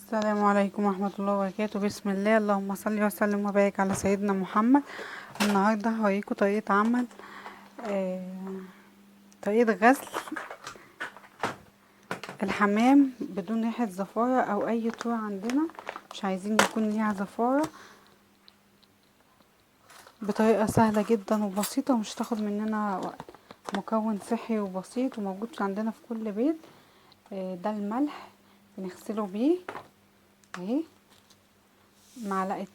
السلام عليكم ورحمة الله وبركاته. بسم الله، اللهم صل وسلم وبارك على سيدنا محمد. النهاردة هوريكم طريقة عمل طريقة غسل الحمام بدون ريحة زفارة او اي طور عندنا مش عايزين يكون ليها زفارة، بطريقة سهلة جدا وبسيطة ومش تاخد مننا وقت. مكون صحي وبسيط وموجود عندنا في كل بيت. ده الملح بنغسله بيه اهي، معلقة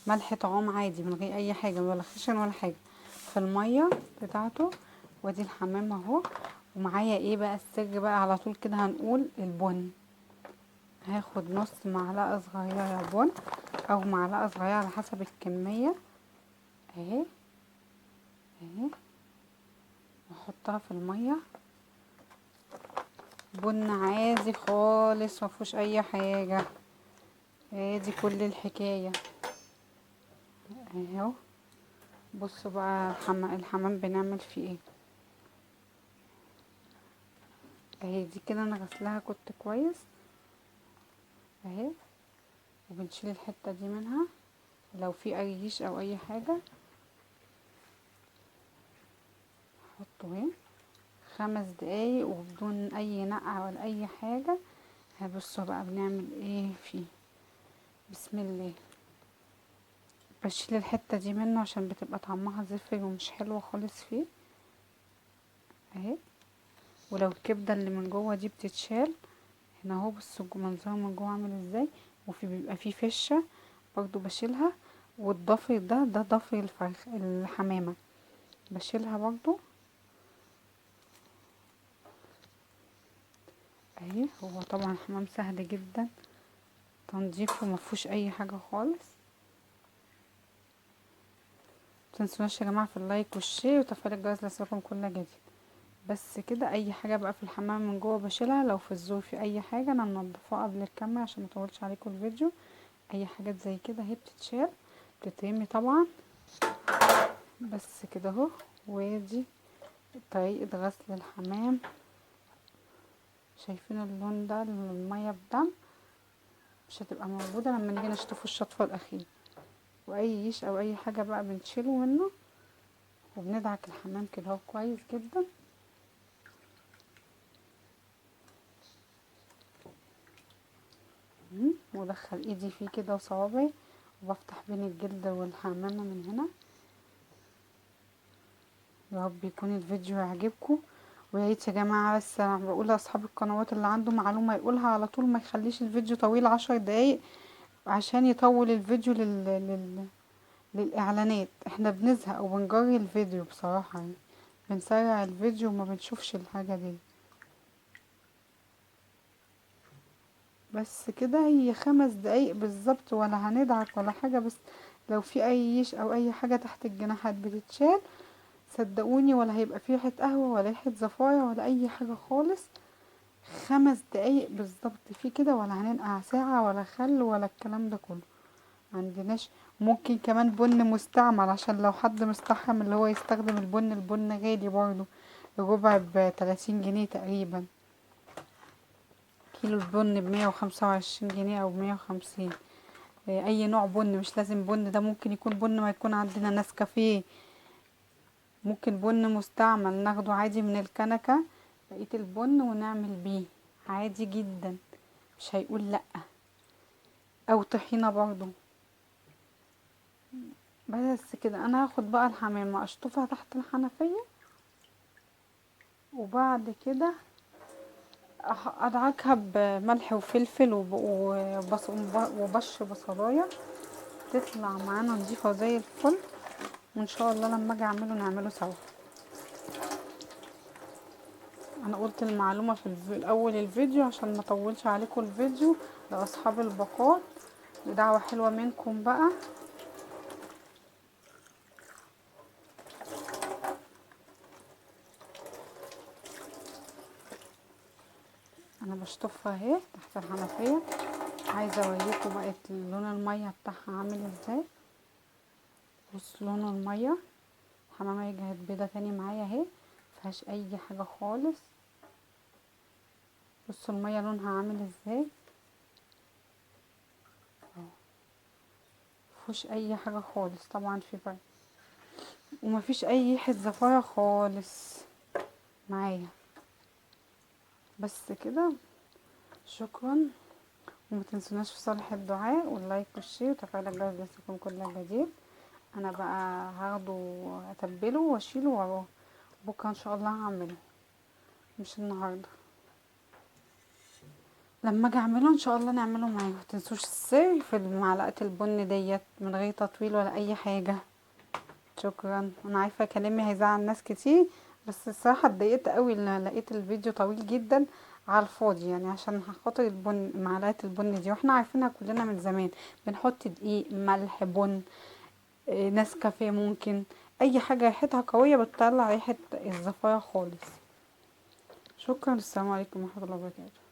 ملح طعام عادي من غير اي حاجه ولا خشن ولا حاجه في الميه بتاعته. وادي الحمام اهو. ومعايا ايه بقى السر بقى على طول كده، هنقول البن. هاخد نص معلقه صغيره بن او معلقه صغيره على حسب الكميه اهي اهي، واحطها في الميه. بن عادي خالص مفيهوش اي حاجه، ادي كل الحكايه اهو. بصوا بقى الحمام بنعمل فيه ايه اهي. دي كده انا غسلها كنت كويس اهي، وبنشيل الحته دي منها لو في اي ريش او اي حاجه. نحطه هنا 5 دقايق وبدون اي نقع ولا اي حاجه. هبصوا بقى بنعمل ايه فيه. بسم الله. بشيل الحته دي منه عشان بتبقى طعمها زفر ومش حلوه خالص فيه اهي. ولو الكبده اللي من جوه دي بتتشال هنا اهو. بصوا منظرها من جوه عامل ازاي، وفي بيبقى فيه فشه برضو بشيلها. والضفر ده ضفر الفرخ الحمامه بشيلها برضو اهي. هو طبعا الحمام سهل جدا تنظيفه ومفهوش اي حاجه خالص. متنسوناش يا جماعه في اللايك والشير وتفعيل الجرس ليصلكم كل جديد. بس كده اي حاجه بقى في الحمام من جوه بشيلها. لو في الزور في اي حاجه انا منضفاها قبل الكاميرا عشان مطولش عليكم الفيديو. اي حاجات زي كده اهي بتتشال بتترمي طبعا. بس كده اهو. ودي طريقه غسل الحمام. شايفين اللون ده الميه بدم مش هتبقى موجوده لما نيجي نشطفه الشطفه الاخيره. واي ريش او اي حاجه بقى بنشيله منه وبندعك الحمام كده اهو كويس جدا. وادخل ايدي فيه كده وصوابعي وبفتح بين الجلد والحمامه من هنا. يا رب يكون الفيديو يعجبكم. ويا ريت يا جماعه، بس انا بقول لاصحاب القنوات اللي عنده معلومه يقولها على طول، ما يخليش الفيديو طويل 10 دقايق عشان يطول الفيديو للاعلانات. احنا بنزهق وبنجري الفيديو بصراحه يعني، بنسرع الفيديو وما بنشوفش الحاجه دي. بس كده هي 5 دقايق بالظبط، ولا هندعك ولا حاجة. بس لو في اي ريش او اي حاجة تحت الجناحات بتتشال صدقوني، ولا هيبقى في ريحة قهوة ولا ريحة زفاير ولا اي حاجة خالص. 5 دقايق بالظبط في كده، ولا هننقع ساعة ولا خل ولا الكلام ده كله عندناش. ممكن كمان بن مستعمل عشان لو حد مستحرم اللي هو يستخدم البن غالي برضو، الربع ب30 جنيه تقريبا. كيلو البن ب125 جنيه او ب150. اي نوع بن، مش لازم بن ده، ممكن يكون بن ما يكون عندنا نسكافيه، ممكن بن مستعمل ناخده عادي من الكنكة بقية البن ونعمل بيه عادي جدا مش هيقول لا. او طحينة برضو. بس كده انا هاخد بقى الحمامة اشطفها تحت الحنفية، وبعد كده ادعكها بملح وفلفل وبش بصلاية تطلع معانا نضيفة زي الفل. وان شاء الله لما اجي اعمله نعمله سوا. انا قلت المعلومة في الاول الفيديو عشان ما اطولش عليكم الفيديو. لاصحاب الباقات بدعوة حلوة منكم بقى. انا بشطفها اهي تحت الحنفية. عايزة اوريكم بقى لون المية بتاعها عامل ازاي. بص لون المية. الحمامة رجعت بيضة تاني معايا اهي، مفيهاش اي حاجة خالص. بصوا المية لونها عامل ازاي. مفيهوش اي حاجه خالص، طبعا في فرق، ومفيش اي ريحه زفاره خالص معايا. بس كده، شكرا. وما تنسوناش في صالح الدعاء واللايك والشير وتفعيل الجرس ليصلكم كل جديد. انا بقى هاخده اتبله واشيله وراه، بكره ان شاء الله هعمله، مش النهارده. لما اجي اعمله ان شاء الله نعمله معاه. متنسوش السر في معلقه البن ديت من غير تطويل ولا اي حاجه. شكرا. انا عارفه كلامي هيزعل ناس كتير، بس الصراحه اتضايقت قوي ان لقيت الفيديو طويل جدا على الفاضي، يعني عشان خاطر البن، معلقه البن دي، واحنا عارفينها كلنا من زمان. بنحط دقيق، ملح، بن، نسكافيه، ممكن اي حاجه ريحتها قويه بتطلع ريحه الزفاره خالص. شكرا. السلام عليكم ورحمه الله وبركاته.